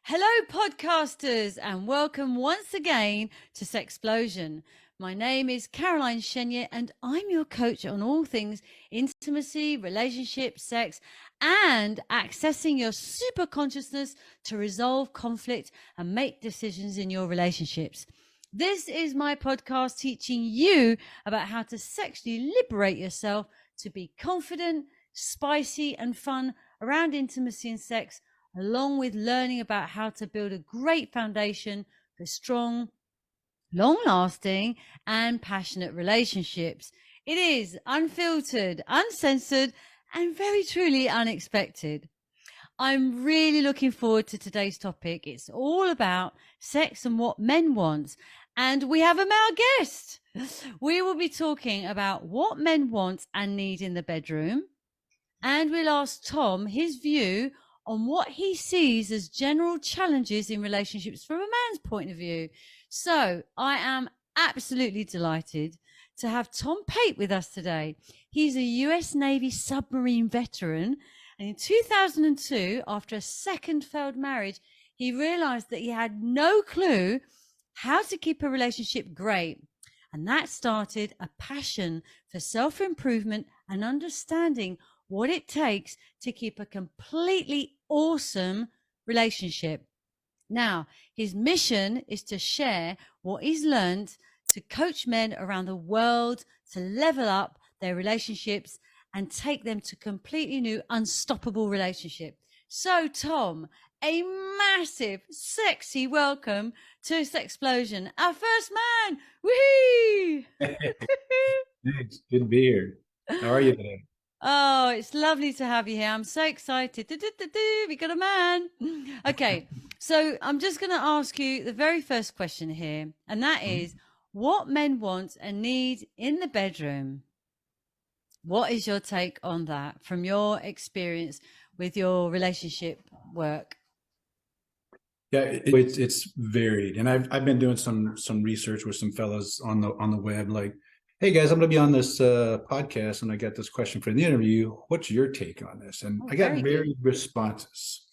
Hello, podcasters, and welcome once again to Sexplosion. My name is Caroline Chenier, and I'm your coach on all things intimacy, relationships, sex, and accessing your super consciousness to resolve conflict and make decisions in your relationships. This is my podcast teaching you about how to sexually liberate yourself to be confident, spicy, and fun around intimacy and sex, along with learning about how to build a great foundation for strong, long lasting, and passionate relationships. It is unfiltered, uncensored, and very truly unexpected. I'm really looking forward to today's topic. It's all about sex and what men want. And we have a male guest. We will be talking about what men want and need in the bedroom. And we'll ask Tom his view on what he sees as general challenges in relationships from a man's point of view. So I am absolutely delighted to have Tom Pate with us today. He's a US Navy submarine veteran. And in 2002, after a second failed marriage, he realized that he had no clue how to keep a relationship great. And that started a passion for self-improvement and understanding what it takes to keep a completely awesome relationship. Now, his mission is to share what he's learned to coach men around the world to level up their relationships and take them to completely new, unstoppable relationship. So, Tom, a massive, sexy welcome to Sexplosion, our first man. Woohoo! Thanks. Good to be here. How are you today? Oh, it's lovely to have you here. I'm so excited. We got a man. Okay, so I'm just going to ask you the very first question here, and that is what men want and need in the bedroom. What is your take on that from your experience with your relationship work? Yeah, it's varied, and I've been doing some research with some fellas on the web. Like, hey guys, I'm going to be on this podcast, and I got this question for the interview. What's your take on this? And I got Very good. varied responses.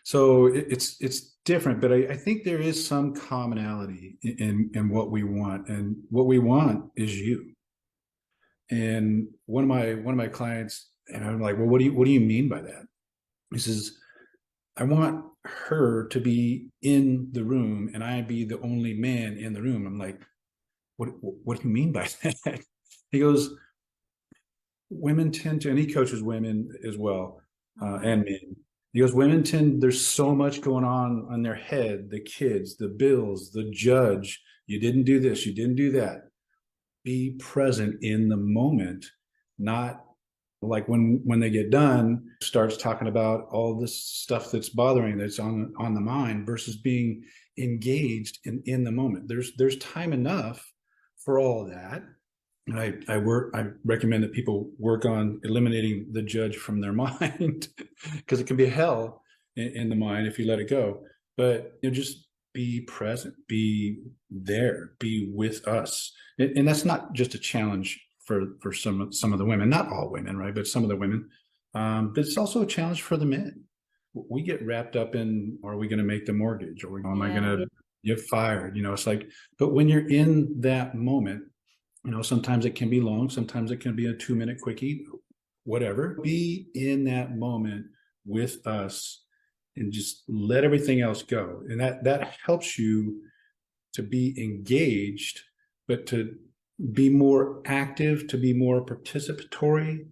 So it's different, but I think there is some commonality in what we want, and what we want is you. And one of my clients, and I'm like, well, what do you mean by that? He says, I want her to be in the room and I be the only man in the room. I'm like, what do you mean by that? He goes, women tend to, and he coaches women as well, and men. He goes, women tend, there's so much going on their head, the kids, the bills, the judge. You didn't do this, you didn't do that. Be present in the moment, not like when they get done, starts talking about all this stuff that's bothering that's on the mind versus being engaged in the moment. There's time enough for all of that. And I recommend that people work on eliminating the judge from their mind because it can be hell in the mind if you let it go. But just be present, be there, be with us. And that's not just a challenge for some of the women, not all women, right? But some of the women. But it's also a challenge for the men. We get wrapped up in, are we going to make the mortgage? Or am I going to get fired? It's like, but when you're in that moment, sometimes it can be long, sometimes it can be a 2-minute quickie, whatever. Be in that moment with us and just let everything else go. And that helps you to be engaged, but to be more active, to be more participatory.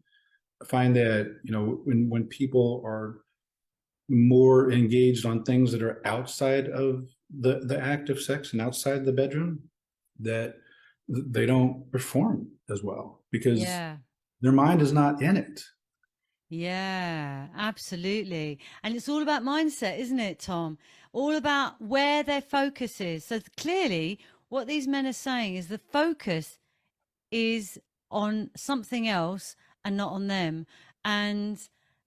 I find that, when people are more engaged on things that are outside of the act of sex and outside the bedroom, that they don't perform as well because their mind is not in it. Yeah, absolutely. And it's all about mindset, isn't it, Tom? All about where their focus is. So clearly, what these men are saying is the focus is on something else and not on them. And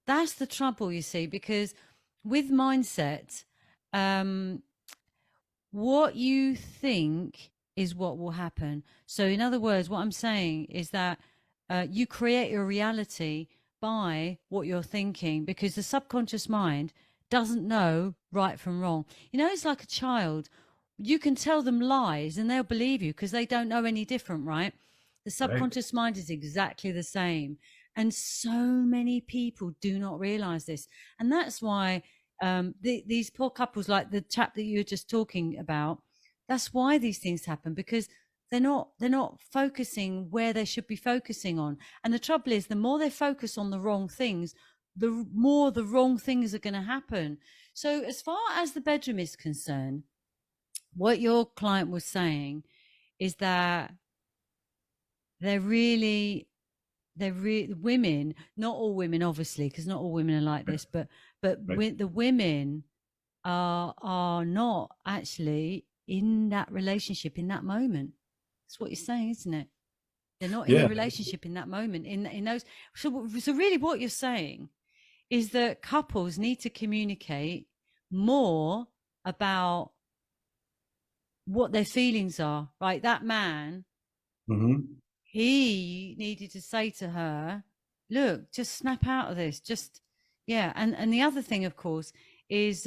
that's the trouble, you see, because with mindset, what you think is what will happen. So, in other words, what I'm saying is that you create your reality by what you're thinking, because the subconscious mind doesn't know right from wrong. You know, it's like a child. You can tell them lies and they'll believe you because they don't know any different, right? The Right. subconscious mind is exactly the same. And so many people do not realize this. And that's why these poor couples, like the chap that you were just talking about, that's why these things happen, because they're not focusing where they should be focusing on. And the trouble is, the more they focus on the wrong things, the more the wrong things are going to happen. So as far as the bedroom is concerned, what your client was saying is that they're really women, not all women obviously, because not all women are like this, but Right. the women are not actually in that relationship in that moment. That's what you're saying, isn't it? They're not in the Yeah. relationship in that moment, in those. So really what you're saying is that couples need to communicate more about what their feelings are, right? That man, Hmm. he needed to say to her, look, just snap out of this. Just, yeah. And the other thing, of course, is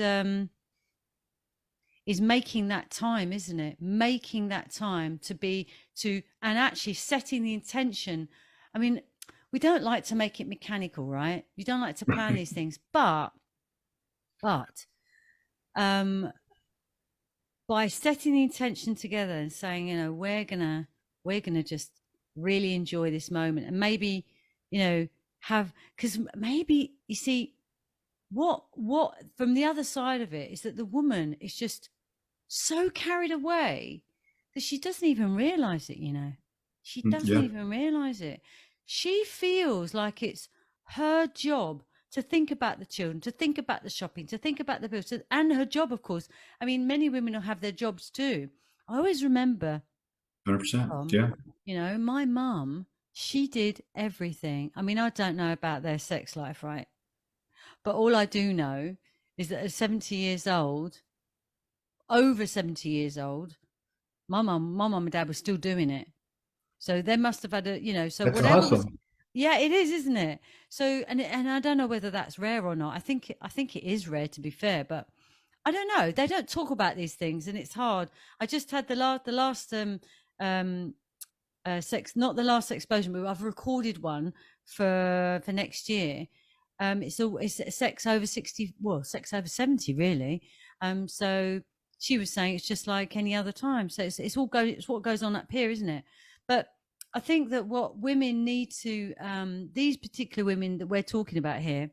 making that time, isn't it? Making that time to be to and actually setting the intention. I mean, we don't like to make it mechanical, right? You don't like to plan these things, but um by setting the intention together and saying, you know, we're gonna just really enjoy this moment, and maybe, you know, have, because maybe you see what from the other side of it is that the woman is just so carried away that she doesn't even realize it, you know. She doesn't Yeah. even realize it. She feels like it's her job to think about the children, to think about the shopping, to think about the bills, and her job, of course. I mean, many women will have their jobs too. I always remember, 100%. Tom, Yeah. you know, my mum, she did everything. I mean, I don't know about their sex life, right? But all I do know is that at 70 years old, over 70 years old, my mum and dad were still doing it. So they must have had a, you know, so That's whatever was, awesome. yeah, it is, isn't it? So, and I don't know whether that's rare or not. I think it is rare, to be fair, but I don't know. They don't talk about these things, and it's hard. I just had um not the last explosion, but I've recorded one for next year. It's sex over 60, well, sex over 70, really. So she was saying it's just like any other time. So it's what goes on up here, isn't it? But I think that what women need to, these particular women that we're talking about here,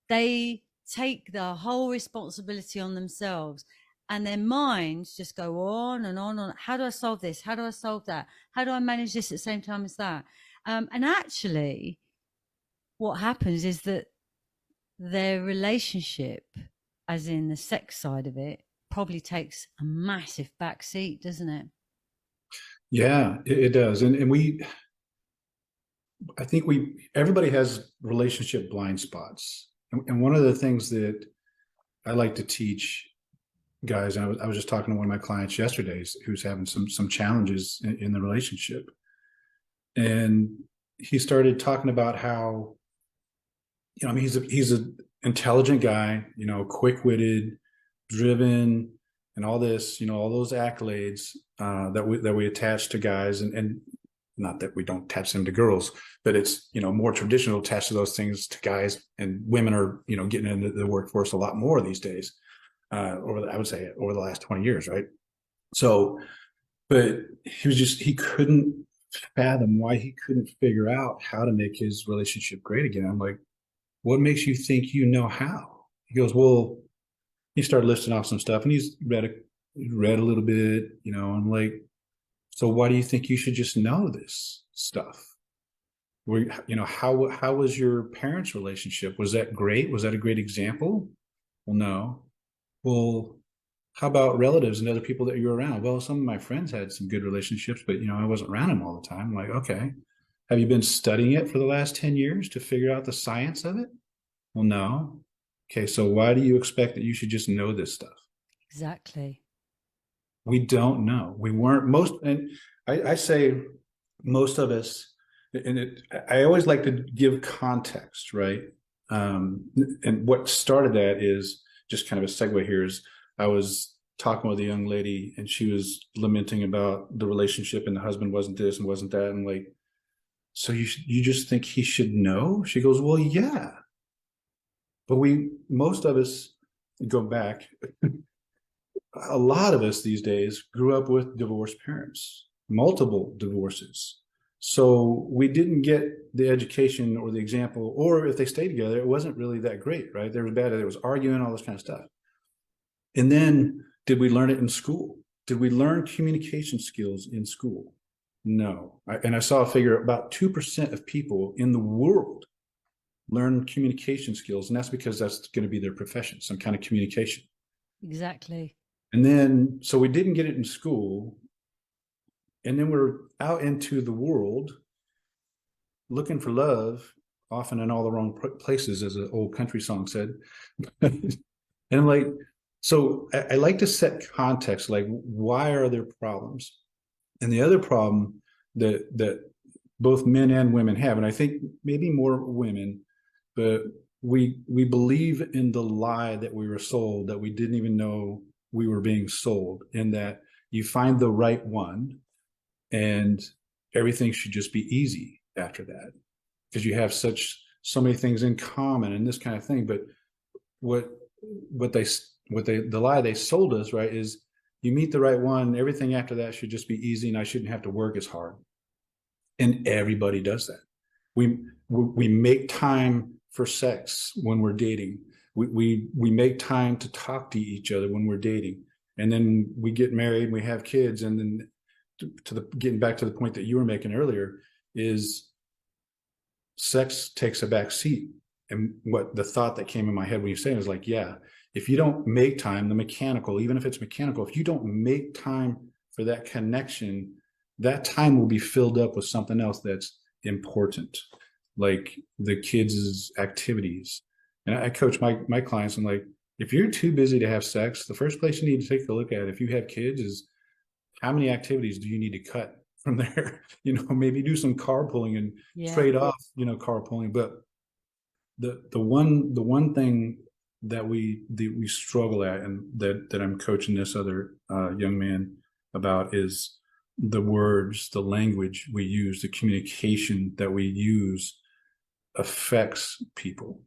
they take the whole responsibility on themselves, and their minds just go on and on. How do I solve this? How do I solve that? How do I manage this at the same time as that? And actually, what happens is that their relationship, as in the sex side of it, probably takes a massive backseat, doesn't it? Yeah, it does. And I think everybody has relationship blind spots. And one of the things that I like to teach guys, and I was just talking to one of my clients yesterday who's having some challenges in the relationship. And he started talking about how, I mean, he's a intelligent guy, quick-witted, driven, and all this, all those accolades that we attach to guys, and not that we don't attach them to girls, but it's more traditional attached to those things to guys, and women are getting into the workforce a lot more these days. I would say over the last 20 years, right? So, but he couldn't fathom why he couldn't figure out how to make his relationship great again. I'm like, what makes you think you know how? He goes, well, he started listing off some stuff, and he's read a little bit, I'm like, so why do you think you should just know this stuff? How was your parents' relationship? Was that great? Was that a great example? Well, no. Well, how about relatives and other people that you were around? Well, some of my friends had some good relationships, but I wasn't around them all the time. I'm like, okay. Have you been studying it for the last 10 years to figure out the science of it? Well, no. Okay, so why do you expect that you should just know this stuff? Exactly. We don't know. We weren't most, and I say most of us, I always like to give context, right? And what started that is just kind of a segue here is I was talking with a young lady and she was lamenting about the relationship and the husband wasn't this and wasn't that. And like, so you just think he should know? She goes, well, yeah. But most of us go back, a lot of us these days grew up with divorced parents, multiple divorces. So we didn't get the education or the example, or if they stayed together, it wasn't really that great, right? There was bad, there was arguing, all this kind of stuff. And then did we learn it in school? Did we learn communication skills in school? No. And I saw a figure about 2% of people in the world learn communication skills. And that's because that's going to be their profession, some kind of communication. Exactly. And then, so we didn't get it in school. And then we're out into the world looking for love, often in all the wrong places, as an old country song said. And I'm like, so I like to set context, like, why are there problems? And the other problem that both men and women have, and I think maybe more women, but we believe in the lie that we were sold, that we didn't even know we were being sold, in that you find the right one and everything should just be easy after that because you have so many things in common and this kind of thing. But the lie they sold us, right, is you meet the right one, everything after that should just be easy and I shouldn't have to work as hard. And everybody does that. We make time for sex when we're dating. We make time to talk to each other when we're dating. And then we get married and we have kids. And then getting back to the point that you were making earlier, is sex takes a back seat. And what the thought that came in my head when you saying is like, yeah, if you don't make time, the mechanical, even if it's mechanical, if you don't make time for that connection, that time will be filled up with something else that's important, like the kids' activities. And I coach my clients. I'm like, if you're too busy to have sex, the first place you need to take a look at if you have kids is how many activities do you need to cut from there? Maybe do some carpooling and trade off, carpooling. But the one thing that we struggle at, and that I'm coaching this other young man about, is the words, the language we use, the communication that we use affects people.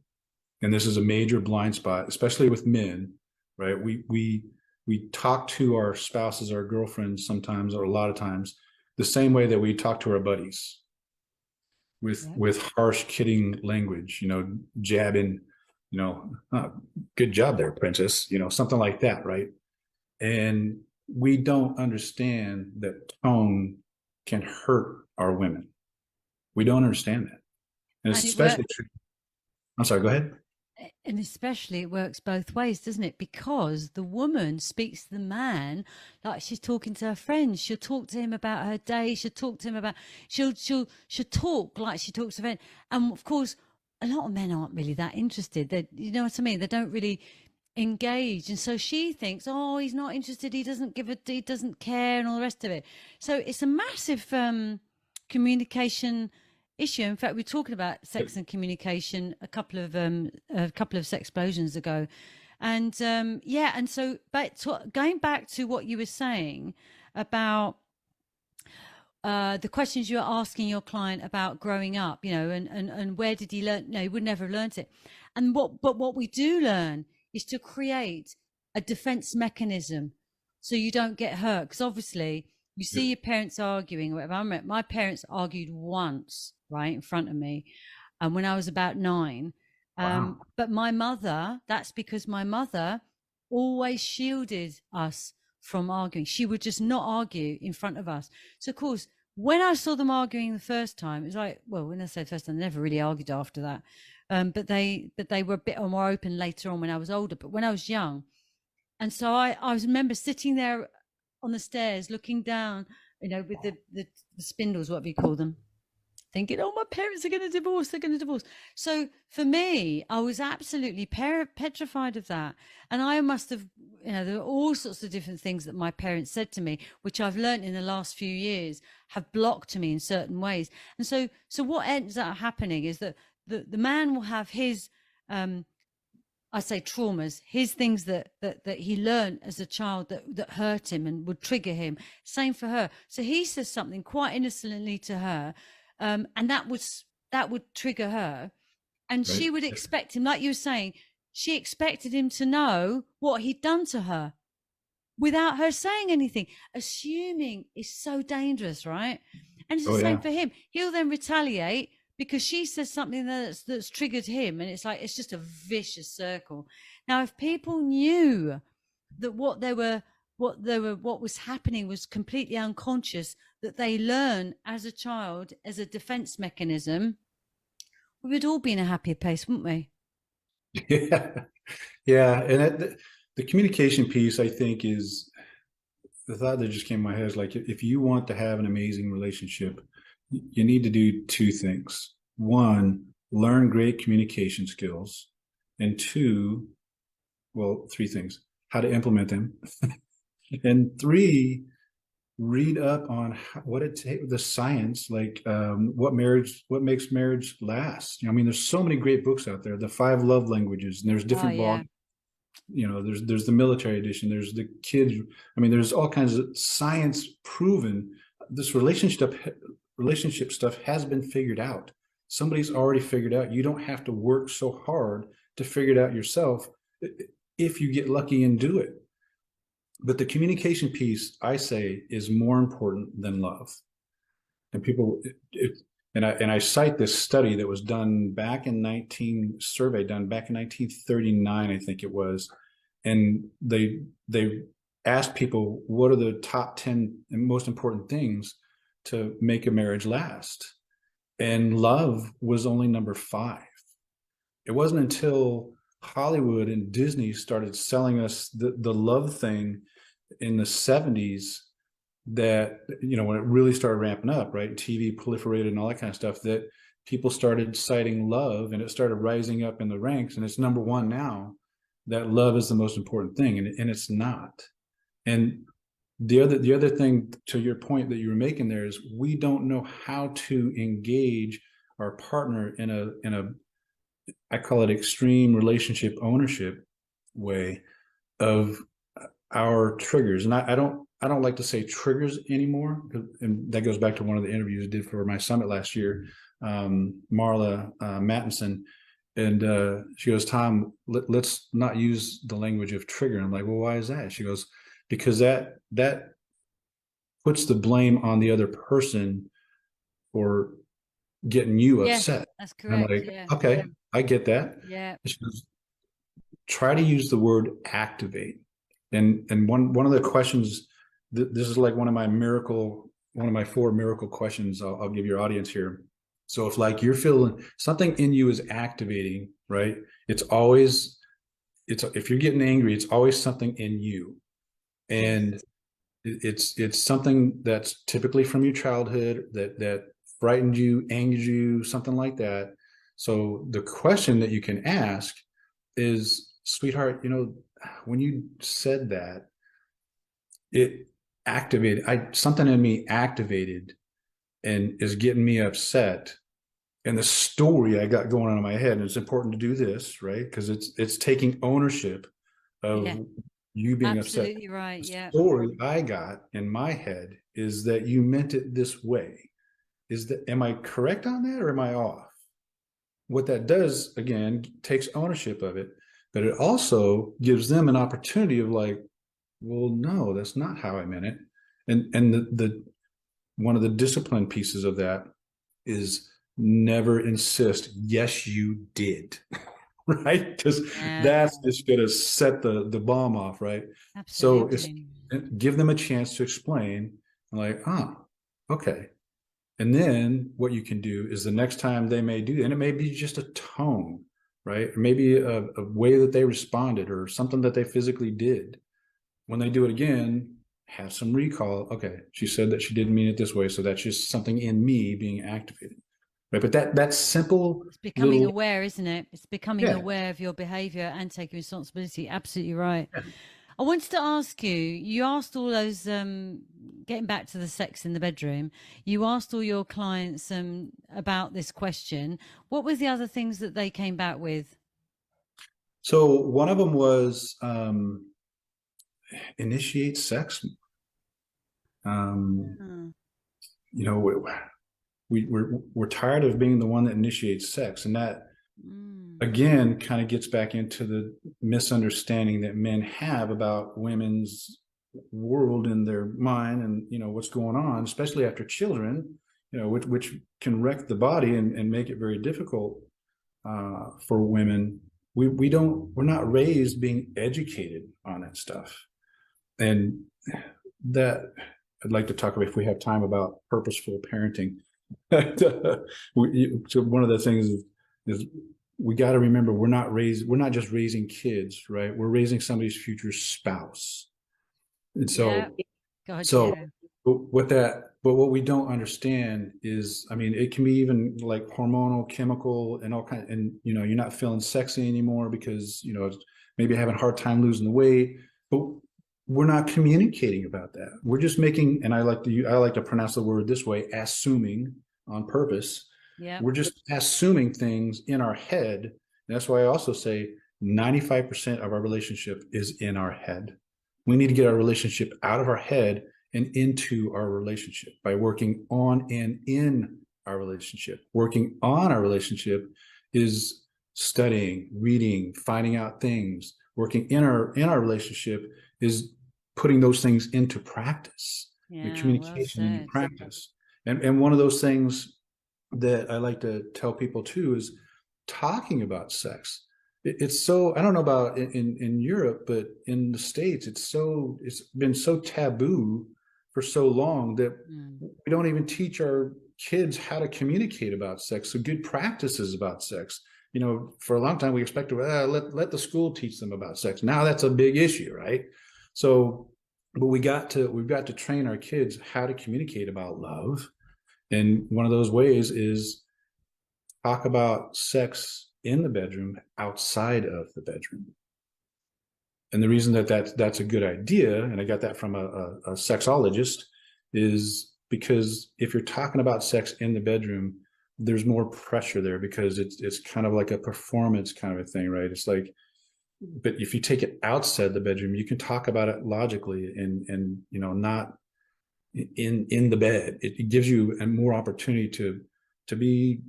And this is a major blind spot, especially with men, right? We talk to our spouses, our girlfriends sometimes, or a lot of times, the same way that we talk to our buddies, with harsh, kidding language, jabbing, good job there, princess, something like that, right? And we don't understand that tone can hurt our women. We don't understand that. And it's especially true. I'm sorry, go ahead. And especially it works both ways, doesn't it? Because the woman speaks to the man like she's talking to her friends. She'll talk to him about her day. She'll talk to him about, she'll talk like she talks to friends. And of course, a lot of men aren't really that interested. You know what I mean? They don't really engage. And so she thinks, oh, he's not interested. He doesn't he doesn't care and all the rest of it. So it's a massive communication issue. In fact, we were talking about sex and communication a couple of Sexplosions ago, and and so, but going back to what you were saying about the questions you were asking your client about growing up, and where did he learn? No, he would never have learned it. And what we do learn is to create a defense mechanism so you don't get hurt, because obviously you see your parents arguing or whatever. My parents argued once, right, in front of me, and when I was about 9. Wow. But my mother, that's because my mother always shielded us from arguing. She would just not argue in front of us. So of course, when I saw them arguing the first time, it was like, well, when I say first time, they never really argued after that. But they were a bit more open later on when I was older. But when I was young, and so I remember sitting there on the stairs looking down, with the spindles, whatever you call them, thinking, oh, my parents are going to divorce, they're going to divorce. So for me, I was absolutely petrified of that. And I must have, there are all sorts of different things that my parents said to me, which I've learned in the last few years have blocked me in certain ways. And so what ends up happening is that the man will have his I say traumas, his things that he learned as a child that hurt him and would trigger him. Same for her. So he says something quite innocently to her, and that would trigger her, and Right. she would expect him, like you were saying, she expected him to know what he'd done to her without her saying anything. Assuming is so dangerous, right? And it's the Oh same yeah. for him. He'll then retaliate because she says something that's triggered him, and it's like it's just a vicious circle. Now, if people knew that what was happening was completely unconscious, that they learn as a child as a defense mechanism, we would all be in a happier place, wouldn't we? Yeah. Yeah. And the communication piece, I think, is the thought that just came to my head is like, if you want to have an amazing relationship, you need to do two things. One, learn great communication skills. And two, well, three things, how to implement them. And three, read up on what it takes, the science, like what makes marriage last. I mean, there's so many great books out there, the five love languages, and there's Oh different yeah. volumes. There's the military edition, there's the kids. I mean, there's all kinds of science proven this relationship stuff has been figured out. Somebody's already figured out. You don't have to work so hard to figure it out yourself if you get lucky and do it. But the communication piece, I say, is more important than love. And people, and I cite this study that was done back in 1939, I think it was, and they asked people what are the top 10 most important things to make a marriage last, and love was only number 5. It wasn't until Hollywood and Disney started selling us the love thing in the 70s that, when it really started ramping up, right? TV proliferated and all that kind of stuff, that people started citing love, and it started rising up in the ranks, and it's number one now, that love is the most important thing, and it's not. And the other thing, to your point that you were making there, is we don't know how to engage our partner in a I call it extreme relationship ownership way of our triggers. And I don't like to say triggers anymore, and that goes back to one of the interviews I did for my summit last year, Marla Mattinson. And she goes, Tom, let's not use the language of trigger. And I'm like, well, why is that? She goes, because that puts the blame on the other person for getting you Yes, upset. that's And I'm correct. like, Yeah. okay, I get that. Yeah. She goes, try to use the word activate. And one of the questions, this is like one of my 4 miracle questions I'll give your audience here. So if like you're feeling something in you is activating, right? If you're getting angry, it's always something in you. And it's something that's typically from your childhood that frightened you, angered you, something like that. So the question that you can ask is, sweetheart, when you said that, it activated, something in me activated and is getting me upset. And the story I got going on in my head, and it's important to do this, right? Because it's taking ownership of Yeah. you being upset. Absolutely right. The Yeah. story I got in my head is that you meant it this way. Am I correct on that, or am I off? What that does, again, takes ownership of it, but it also gives them an opportunity of like, well, no, that's not how I meant it. And the one of the discipline pieces of that is never insist, yes, you did. Right? Because Yeah. that's just going to set the bomb off, right? So it's Absolutely. give them a chance to explain, like, okay. And then what you can do is the next time they may do, and it may be just a tone, right? Or maybe a way that they responded or something that they physically did. When they do it again, have some recall. Okay, she said that she didn't mean it this way, so that's just something in me being activated, right? But that simple It's becoming little, aware, isn't it? It's becoming yeah, aware of your behavior and taking responsibility. Absolutely right. yeah. I wanted to ask you, you asked all those, getting back to the sex in the bedroom, you asked all your clients about this question. What were the other things that they came back with? So one of them was initiate sex. Um, Mm. you know, we're tired of being the one that initiates sex, and that Mm. again kind of gets back into the misunderstanding that men have about women's world in their mind, and what's going on, especially after children, which can wreck the body and make it very difficult for women. We're not raised being educated on that stuff, and that I'd like to talk about, if we have time, about purposeful parenting. So one of the things is we got to remember we're not just raising kids, right? We're raising somebody's future spouse. And Yeah. so God, so yeah. but what we don't understand is, I mean, it can be even like hormonal, chemical, and all kind, and you're not feeling sexy anymore because maybe having a hard time losing the weight, but we're not communicating about that. We're just making, and I like to pronounce the word this way, assuming on purpose. Yeah. We're just assuming things in our head. And that's why I also say 95% of our relationship is in our head. We need to get our relationship out of our head and into our relationship by working on and in our relationship. Working on our relationship is studying, reading, finding out things. Working in our relationship is putting those things into practice, your Yeah. Well communication into said. practice. And one of those things that I like to tell people too is talking about sex. It's so, I don't know about in Europe, but in the States, it's been so taboo for so long that Mm. we don't even teach our kids how to communicate about sex. So good practices about sex. For a long time we expect to let the school teach them about sex. Now that's a big issue, right? So, but we've got to train our kids how to communicate about love, and one of those ways is talk about sex in the bedroom outside of the bedroom. And the reason that's a good idea, and I got that from a sexologist, is because if you're talking about sex in the bedroom, there's more pressure there because it's kind of like a performance kind of a thing, right? It's like, but if you take it outside the bedroom, you can talk about it logically and not in the bed. It gives you a more opportunity to be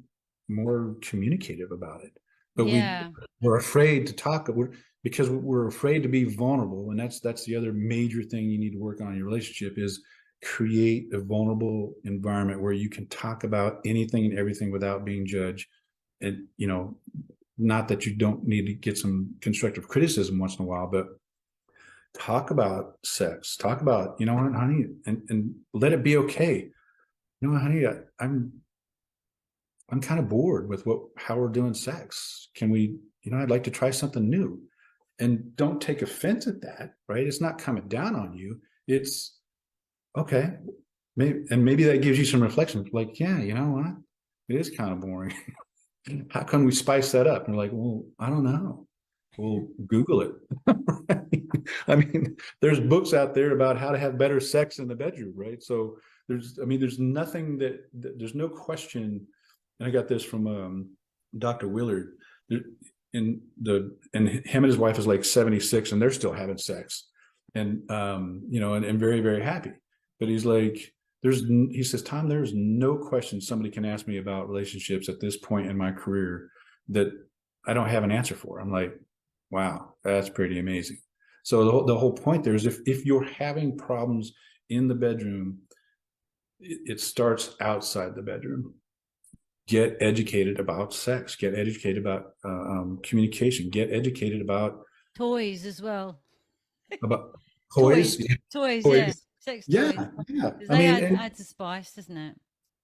more communicative about it. But Yeah. we're afraid to talk, because we're afraid to be vulnerable, and that's the other major thing you need to work on in your relationship is create a vulnerable environment where you can talk about anything and everything without being judged. And not that you don't need to get some constructive criticism once in a while, but talk about sex, talk about, what, honey, and let it be okay. Honey, I'm kind of bored with how we're doing sex. Can we, I'd like to try something new. And don't take offense at that, right? It's not coming down on you. It's okay. Maybe that gives you some reflection. Like, yeah, you know what? It is kind of boring. How can we spice that up? And we're like, well, I don't know. Well, Google it. I mean, there's books out there about how to have better sex in the bedroom, right? So there's nothing there's no question. And I got this from Dr. Willard. And him and his wife is like 76, and they're still having sex, and and very, very happy. But he's like, he says, Tom, there's no question somebody can ask me about relationships at this point in my career that I don't have an answer for. I'm like, wow, that's pretty amazing. So the whole point there is, if you're having problems in the bedroom, it starts outside the bedroom. Get educated about sex. Get educated about communication. Get educated Toys as well. about Toys. toys. Toys, yeah. Toys. Sex Yeah, toys. yeah. Because I they mean, add to spice, doesn't it?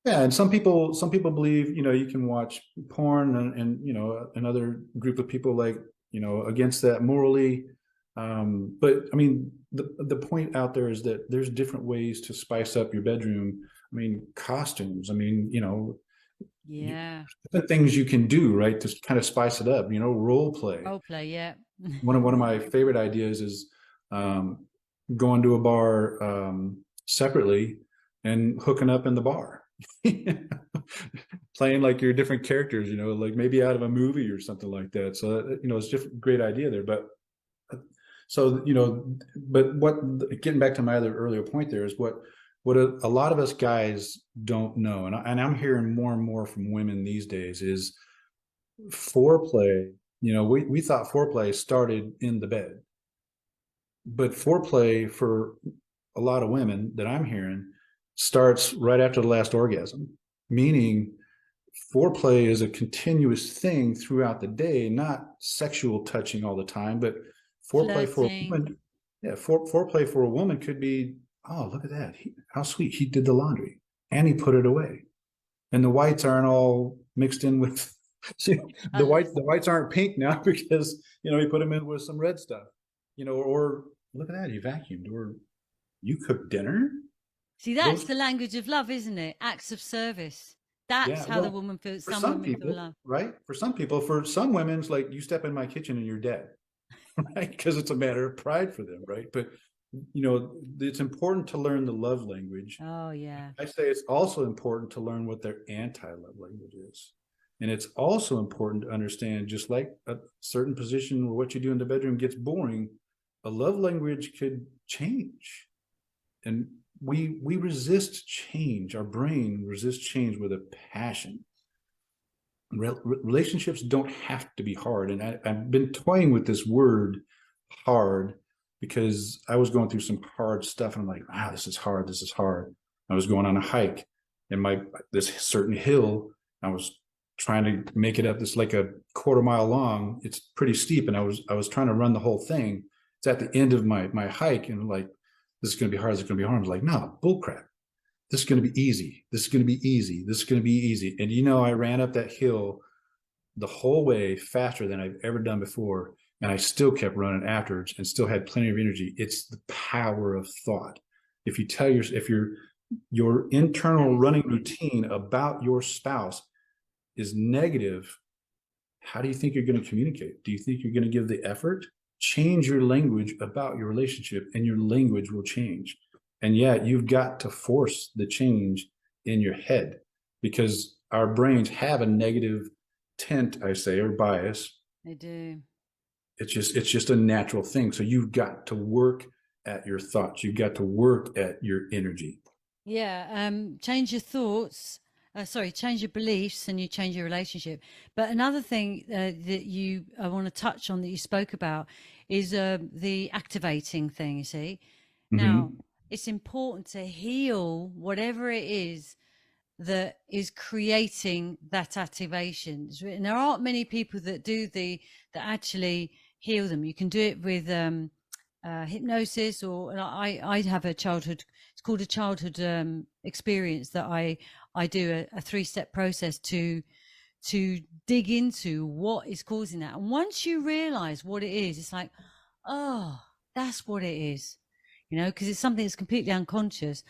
yeah, and some people believe, you can watch porn, and another group of people, like, against that morally. But I mean, the point out there is that there's different ways to spice up your bedroom. I mean, costumes. I mean, Yeah. different things you can do, right, to kind of spice it up. Role play. Role play, yeah. One of my favorite ideas is um, going to a bar separately and hooking up in the bar. playing like your different characters, like maybe out of a movie or something like that. So, it's just great idea there. But so, but getting back to my other earlier point there is what a lot of us guys don't know. And I'm hearing more and more from women these days is foreplay. We thought foreplay started in the bed, but foreplay for a lot of women that I'm hearing starts right after the last orgasm, meaning foreplay is a continuous thing throughout the day, not sexual touching all the time, but foreplay for a Flirting. woman. Yeah, foreplay for a woman could be, oh, look at that. How sweet. He did the laundry and he put it away. And the whites aren't all mixed in with the whites aren't pink now because he put them in with some red stuff. Or look at that, he vacuumed, or you cooked dinner. See, that's Those, the language of love, isn't it? Acts of service. That's yeah. how the Well, woman feels. for Some some women feel people, love. right? For some women, it's like you step in my kitchen and you're dead, right? Because it's a matter of pride for them, right? But it's important to learn the love language. Oh, yeah. I say it's also important to learn what their anti-love language is. And it's also important to understand, just like a certain position or what you do in the bedroom gets boring, a love language could change. And we resist change. Our brain resists change with a passion. Relationships don't have to be hard. And I've been toying with this word hard because I was going through some hard stuff. And I'm like, wow, this is hard. This is hard. I was going on a hike and this certain hill, I was trying to make it up. This like a quarter-mile long. It's pretty steep. And I was trying to run the whole thing. It's at the end of my hike. And like, this is going to be hard. This is going to be hard. I was like, no, bull crap. This is going to be easy. This is going to be easy. This is going to be easy. And I ran up that hill the whole way faster than I've ever done before. And I still kept running afterwards and still had plenty of energy. It's the power of thought. If your internal running routine about your spouse is negative, how do you think you're going to communicate? Do you think you're going to give the effort? Change your language about your relationship and your language will change. And yet you've got to force the change in your head because our brains have a negative tint, I say, or bias. They do. It's just a natural thing. So you've got to work at your thoughts. You've got to work at your energy. Yeah. Change your thoughts. Change your beliefs and you change your relationship. But another thing that I want to touch on that you spoke about is the activating thing, you see. Now, Mm-hmm. it's important to heal whatever it is that is creating that activation. And there aren't many people that that actually heal them. You can do it with hypnosis, or I have a childhood. It's called a childhood experience that I do a 3-step process to dig into what is causing that. And once you realize what it is, it's like, oh, that's what it is, because it's something that's completely unconscious.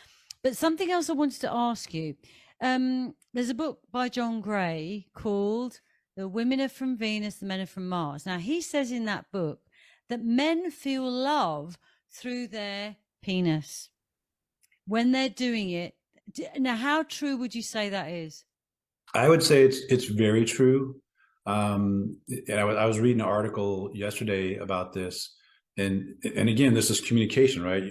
But something else I wanted to ask you. There's a book by John Gray called The Women Are From Venus, the Men Are From Mars. Now, he says in that book that men feel love through their penis when they're doing it. Now, how true would you say that is? I would say it's very true. And I was reading an article yesterday about this, and again, this is communication, right?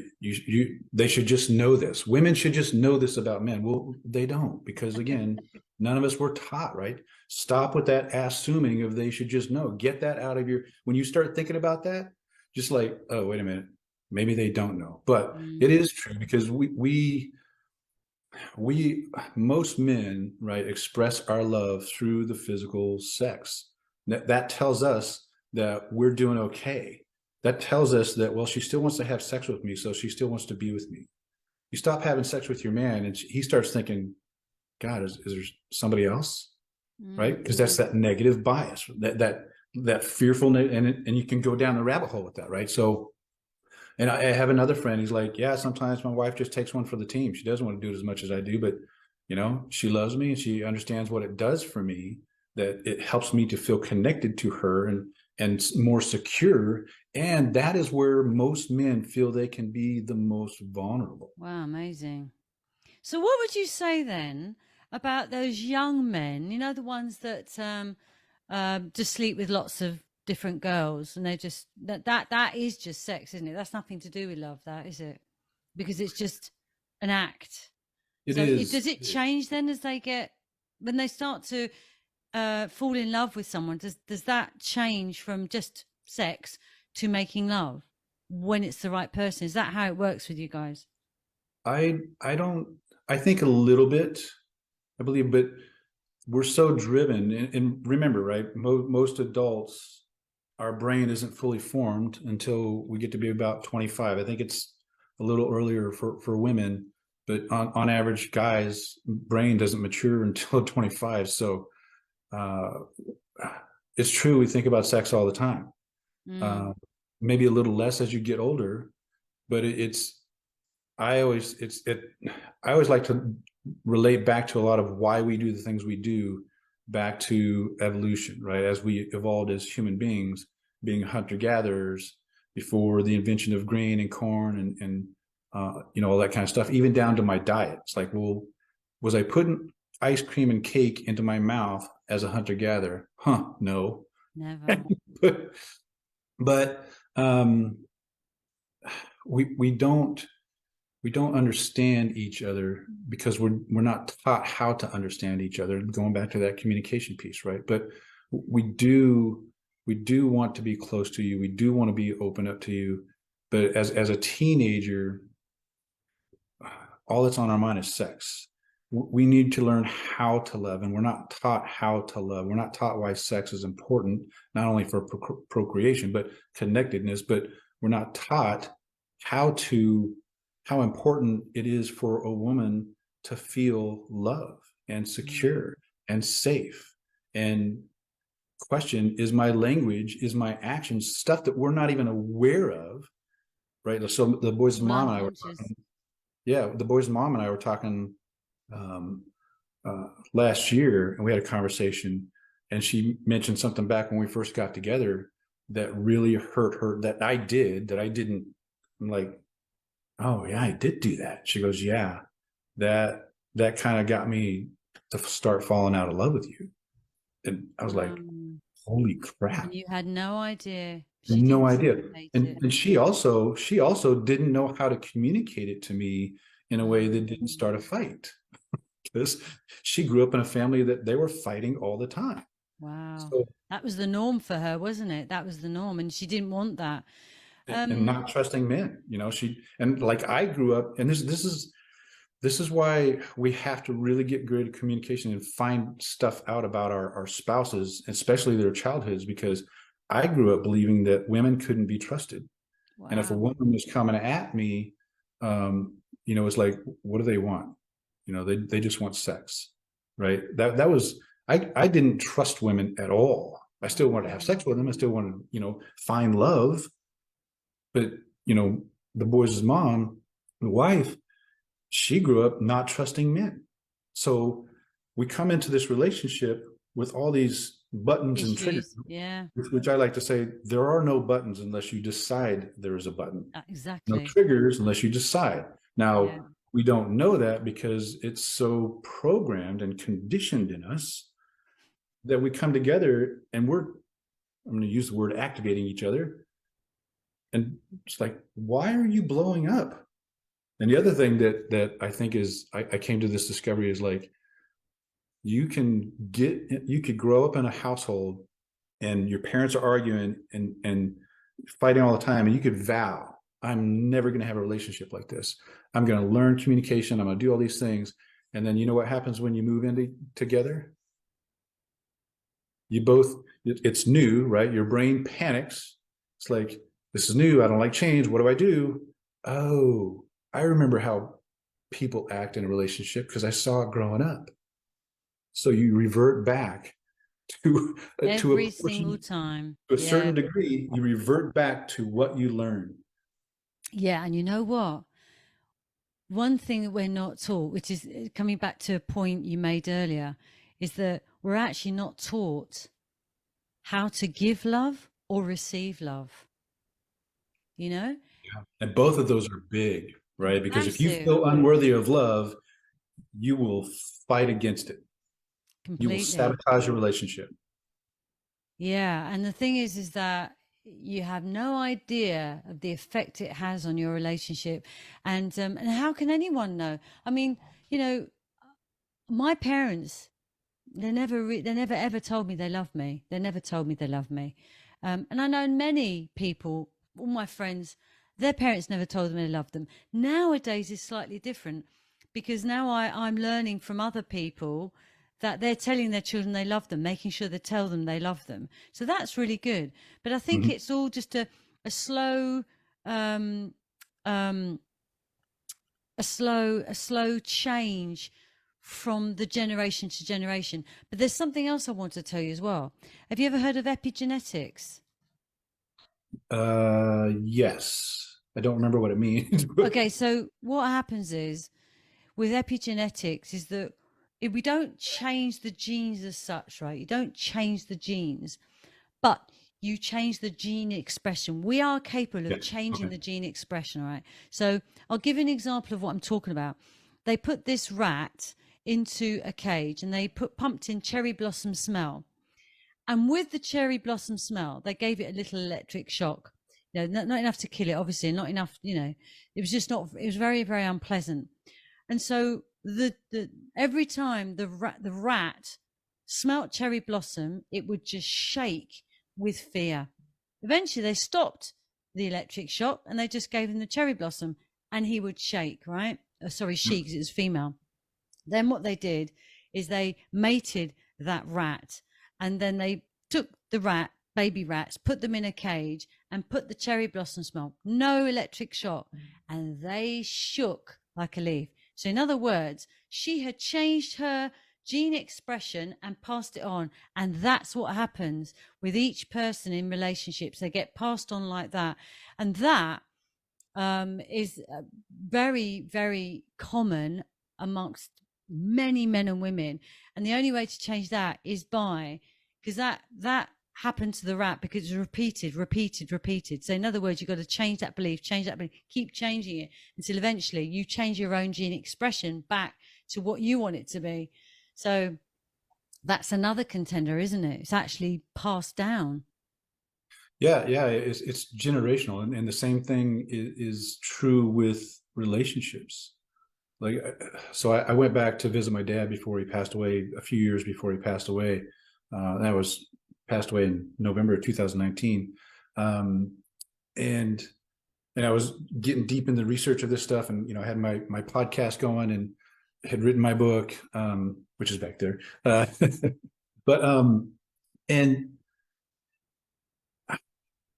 They should just know this. Women should just know this about men. Well, they don't, because again, none of us were taught, right? Stop with that assuming of they should just know. Get that out of when you start thinking about that, just like, oh, wait a minute, maybe they don't know, but it is true because we most men, right, express our love through the physical sex. That tells us that we're doing okay. That tells us that, well, she still wants to have sex with me, so she still wants to be with me. You stop having sex with your man and he starts thinking, God, is there somebody else? Right? Because that's that negative bias, that fearful, and you can go down the rabbit hole with that, right? So, and I have another friend. He's like, yeah, sometimes my wife just takes one for the team. She doesn't want to do it as much as I do, but she loves me and she understands what it does for me, that it helps me to feel connected to her and more secure. And that is where most men feel they can be the most vulnerable. Wow, amazing. So what would you say then about those young men, you know, the ones that just sleep with lots of different girls, and they just that is just sex, isn't it? That's nothing to do with love, that is it? Because it's just an act. It So it is. does it change then as they get when they start to fall in love with someone? Does that change from just sex to making love when it's the right person? Is that how it works with you guys? I don't. I think a little bit. I believe, but we're so driven, and remember, right? Most adults, our brain isn't fully formed until we get to be about 25. I think it's a little earlier for women, but on average, guys' brain doesn't mature until 25. So uh, it's true. We think about sex all the time. Mm. Uh, Maybe a little less as you get older, but it's I always it's it I always like to relate back to a lot of why we do the things we do back to evolution, right? As we evolved as human beings, being hunter gatherers before the invention of grain and corn and all that kind of stuff, even down to my diet. It's like, well, was I putting ice cream and cake into my mouth as a hunter gatherer? Huh, no. Never. but but um, we don't understand each other because we're not taught how to understand each other, going back to that communication piece, right? But we do we do want to be close to you, we do want to be open up to you, but as a teenager, all that's on our mind is sex. We need to learn how to love, and we're not taught how to love. We're not taught why sex is important, not only for procreation but connectedness, but we're not taught how to how important it is for a woman to feel love and Mm. secure and safe. And question is, my language, is my actions, stuff that we're not even aware of, right? So the boys' All mom and I were unconscious. talking, yeah, the boys' mom and I were talking um, last year, and we had a conversation, and she mentioned something back when we first got together that really hurt her, that I didn't. I'm like, oh yeah, I did do that. She goes, yeah, that kind of got me to start falling out of love with you. And I was like, Um, holy and crap. you had no idea. She No didn't idea. communicate And it. and she also didn't know how to communicate it to me in a way that didn't Um, start a fight. Because she grew up in a family that they were fighting all the time. wow. So That was the norm for her, wasn't it? That was the norm. And she didn't want that. and Um, not trusting men, she, and like I grew up, and this is why we have to really get good at communication and find stuff out about our spouses, especially their childhoods, because I grew up believing that women couldn't be trusted. And if a wow. woman was coming at me, it's like, what do they want? They just want sex, right? That was, I didn't trust women at all. I still wanted to have sex with them. I still wanted to, find love. But, you know, the boys' mom, the wife, she grew up not trusting men. So we come into this relationship with all these buttons and triggers, Issues. Yeah, which I like to say, there are no buttons unless you decide there is a button. No exactly. triggers unless you decide. Yeah. Now, we don't know that because it's so programmed and conditioned in us that we come together and I'm going to use the word activating each other. And it's like, why are you blowing up? And the other thing that I think is, I came to this discovery is like, you could grow up in a household and your parents are arguing and fighting all the time, and you could vow, I'm never going to have a relationship like this. I'm going to learn communication. I'm going to do all these things. And then you know what happens when you move in together? You both, it's new, right? Your brain panics. It's like, this is new. I don't like change. What do I do? Oh, I remember how people act in a relationship because I saw it growing up. So you revert back to to Every a single portion, time. to a Yeah. certain degree. You revert back to what you learned. Yeah. And you know what? One thing that we're not taught, which is coming back to a point you made earlier, is that we're actually not taught how to give love or receive love. You know, And both of those are big, right? Because if you massive. feel unworthy of love, you will fight against it. You will Completely. sabotage your relationship. Yeah, and the thing is that you have no idea of the effect it has on your relationship, and how can anyone know? I mean, you know, my parents, they never ever told me they loved me. They never told me they loved me, and I know many people, all my friends, their parents never told them they loved them. Nowadays is slightly different because now I'm learning from other people that they're telling their children they love them, making sure they tell them they love them. So that's really good. But I think Mhm. it's all just a slow, um, um, a slow change from the generation to generation. But there's something else I want to tell you as well. Have you ever heard of epigenetics? Yes. I don't remember what it means, but Okay, so what happens is with epigenetics is that if we don't change the genes as such, right? You don't change the genes, but you change the gene expression. We are capable of yes. changing Okay. the gene expression, all right? So I'll give you an example of what I'm talking about. They put this rat into a cage and they pumped in cherry blossom smell. And with the cherry blossom smell, they gave it a little electric shock. Not enough to kill it, obviously, not enough, it was just not, it was very, very unpleasant. And so the every time the rat smelt cherry blossom, it would just shake with fear. Eventually, they stopped the electric shock and they just gave him the cherry blossom, and he would shake. Right? Sorry, she, because it was female. Then what they did is they mated that rat, and then they took the baby rats, put them in a cage, and put the cherry blossom smell, no electric shock, and they shook like a leaf. So, in other words, she had changed her gene expression and passed it on. And that's what happens with each person in relationships. They get passed on like that. And that is very, very common amongst many men and women. And the only way to change that is by, because that happened to the rat because it's repeated, repeated, repeated. So in other words, you've got to change that belief, keep changing it until eventually you change your own gene expression back to what you want it to be. So that's another contender, isn't it? It's actually passed down. Yeah, yeah, it's generational, and the same thing is true with relationships. Like, so I went back to visit my dad before he passed away, a few years before he passed away. That was passed away in November of 2019, and I was getting deep in the research of this stuff, and I had my podcast going and had written my book, which is back there, but and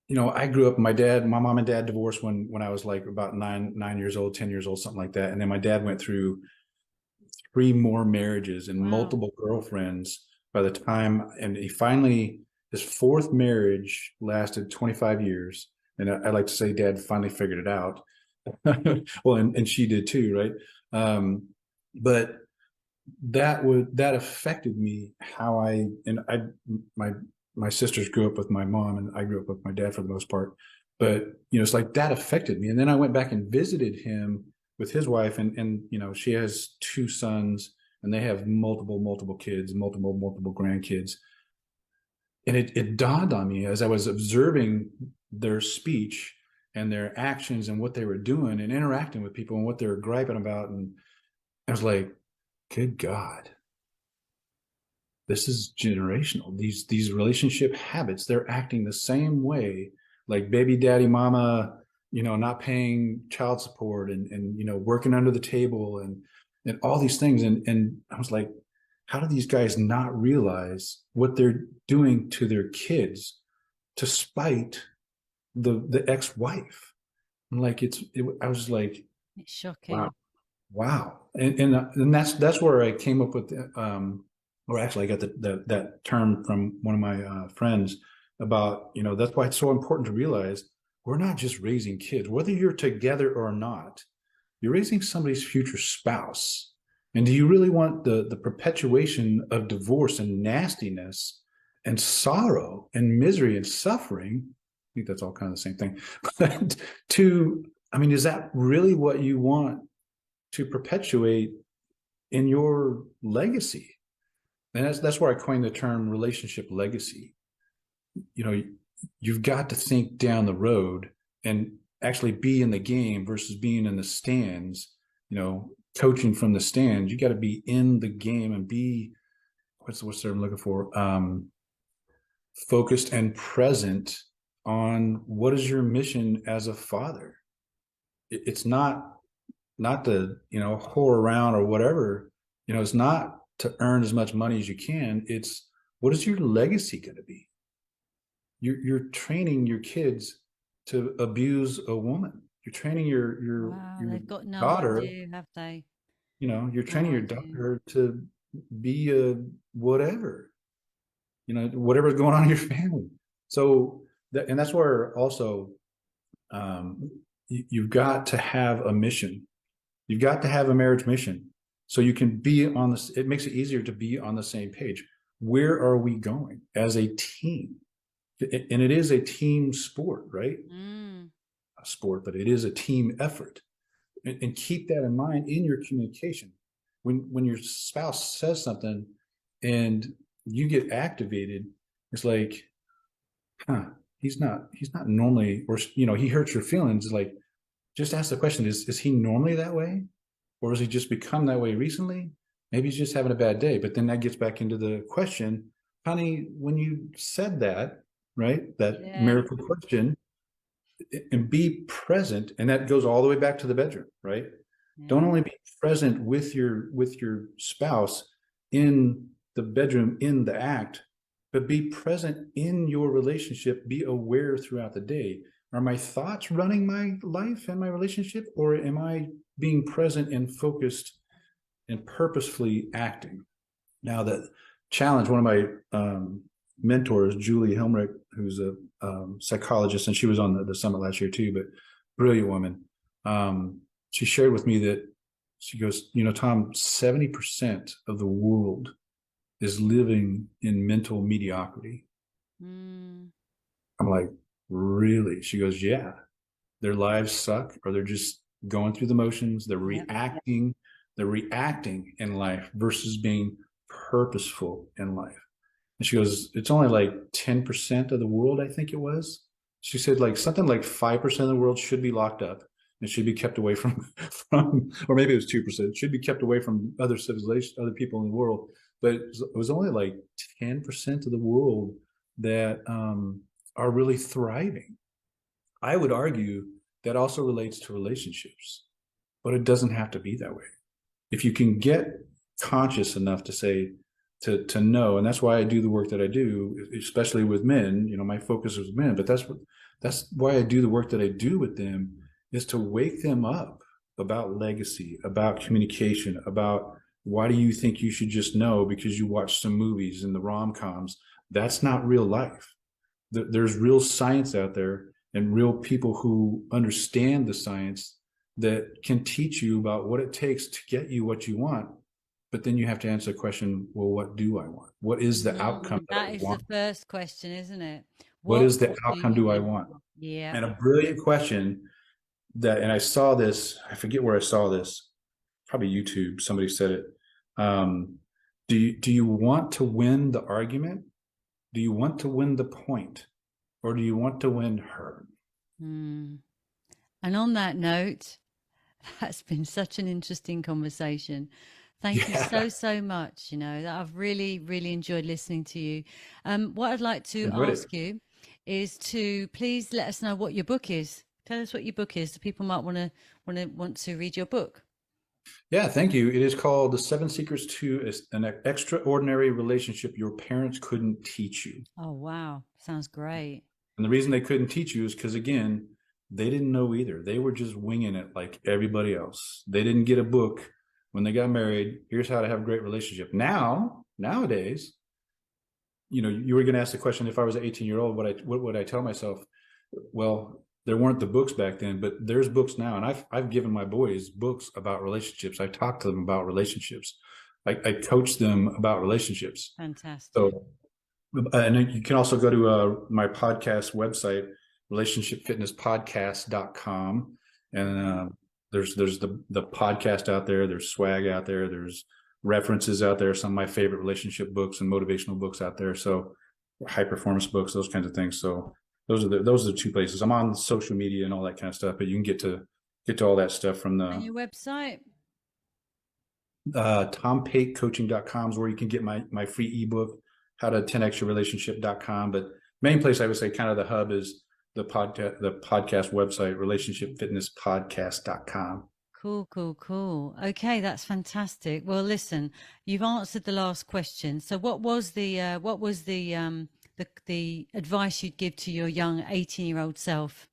I grew up, my mom and dad divorced when I was like about 9 years old, 10 years old, something like that. And then my dad went through three more marriages and Wow. multiple girlfriends by the time, and his fourth marriage lasted 25 years. And I like to say dad finally figured it out. Well, and she did too, right? But that affected me, how my my sisters grew up with my mom and I grew up with my dad for the most part, but it's like that affected me. And then I went back and visited him with his wife, and she has two sons and they have multiple kids, multiple grandkids. And it dawned on me as I was observing their speech and their actions and what they were doing and interacting with people and what they were griping about, and I was like, good God, this is generational. These relationship habits, they're acting the same way, like baby daddy mama, not paying child support, and working under the table, and all these things. And I was like, how do these guys not realize what they're doing to their kids to spite the ex-wife? I'm like, I was like, It's wow. shocking. Wow. And that's where I came up with, or actually I got that term from one of my friends about, that's why it's so important to realize we're not just raising kids, whether you're together or not, you're raising somebody's future spouse. And do you really want the perpetuation of divorce and nastiness and sorrow and misery and suffering? I think that's all kind of the same thing. But I mean, is that really what you want to perpetuate in your legacy. And that's where I coined the term relationship legacy. You know, you've got to think down the road and actually be in the game versus being in the stands, you know, coaching from the stands. You got to be in the game and be, what's the word I'm looking for? Focused and present on what is your mission as a father. It's not to, you know, whore around or whatever. You know, it's not to earn as much money as you can. It's, what is your legacy going to be? You're training your kids to abuse a woman. You're training Wow, your they've got no daughter. idea, have they? You know, you're No training your idea. daughter to be a whatever. You know, whatever's going on in your family. So that, and that's where also you've got to have a mission. You've got to have a marriage mission, so you can be on this. It makes it easier to be on the same page. Where are we going as a team? And it is a team sport, right? A sport, but it is a team effort. And keep that in mind in your communication. When your spouse says something and you get activated, it's like, huh, he's not normally, or, you know, he hurts your feelings. It's like, just ask the question, is he normally that way? Or has he just become that way recently? Maybe he's just having a bad day. But then that gets back into the question, honey, when you said that, right, that miracle question, and be present. And that goes all the way back to the bedroom, right? Don't only be present with your spouse in the bedroom, in the act, but be present in your relationship. Be aware throughout the day. Are my thoughts running my life and my relationship, or am I being present and focused and purposefully acting? Now, the challenge, one of my mentors, Julie Helmrich, who's a psychologist, and she was on the summit last year too, but brilliant woman. She shared with me that, she goes, you know, Tom, 70% of the world is living in mental mediocrity. I'm like, really? She goes, yeah, their lives suck, or they're just going through the motions. They're reacting. They're reacting in life versus being purposeful in life. And she goes, it's only like 10% of the world, I think it was. She said like something like 5% of the world should be locked up and should be kept away from, or maybe it was 2%, should be kept away from other civilizations, other people in the world. But it was only like 10% of the world that are really thriving. I would argue that also relates to relationships, but it doesn't have to be that way. If you can get conscious enough to say, to know, and that's why I do the work that I do, especially with men. You know, my focus is men, but that's why I do the work that I do with them, is to wake them up about legacy, about communication, about why do you think you should just know because you watch some movies and the rom-coms. That's not real life. There's real science out there and real people who understand the science that can teach you about what it takes to get you what you want. But then you have to answer the question, well, what do I want? What is the outcome that That I is the want? first question, isn't it? What is the What do outcome you do I want? want? Yeah. And a brilliant question that, and I saw this, I forget where I saw this, probably YouTube, somebody said it. Do you want to win the argument? Do you want to win the point? Or do you want to win her? And on that note, that's been such an interesting conversation. Thank you Yeah, so much. You know, that I've really, really enjoyed listening to you. What I'd like to enjoyed it. ask you is to please let us know what your book is. Tell us what your book is. The people might want to read your book. Yeah, thank you. It is called The Seven Secrets to an Extraordinary Relationship Your Parents Couldn't Teach You. Oh, wow. Sounds great. And the reason they couldn't teach you is because, again, they didn't know either. They were just winging it like everybody else. They didn't get a book when they got married. Here's how to have a great relationship. Nowadays, you know, you were going to ask the question, if I was an 18-year-old, what would I tell myself? Well, there weren't the books back then, but there's books now. And I've given my boys books about relationships. I talk to them about relationships. I coach them about relationships. Fantastic. So, and you can also go to my podcast website, relationshipfitnesspodcast.com. And There's the podcast out there. There's swag out there. There's references out there. Some of my favorite relationship books and motivational books out there. So high performance books, those kinds of things. So those are the two places. I'm on social media and all that kind of stuff, but you can get to all that stuff from And the your website? tompatecoaching.com is where you can get my free ebook, how to 10x your relationship.com. But main place I would say kind of the hub is the podcast website, relationshipfitnesspodcast.com. Cool, cool, cool. Okay, that's fantastic. Well, listen, you've answered the last question. So what was the advice you'd give to your young 18-year-old self?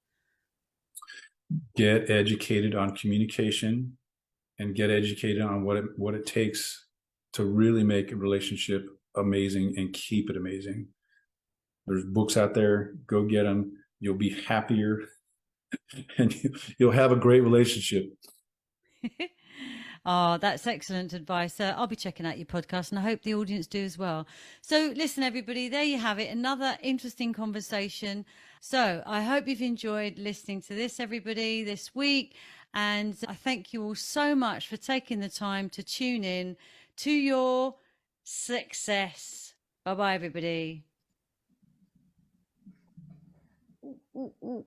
Get educated on communication and get educated on what it takes to really make a relationship amazing and keep it amazing. There's books out there. Go get them. You'll be happier and you'll have a great relationship. Oh, that's excellent advice. I'll be checking out your podcast and I hope the audience do as well. So listen, everybody, there you have it. Another interesting conversation. So I hope you've enjoyed listening to this, everybody, this week. And I thank you all so much for taking the time to tune in to your success. Bye-bye, everybody. Ooh, ooh, ooh.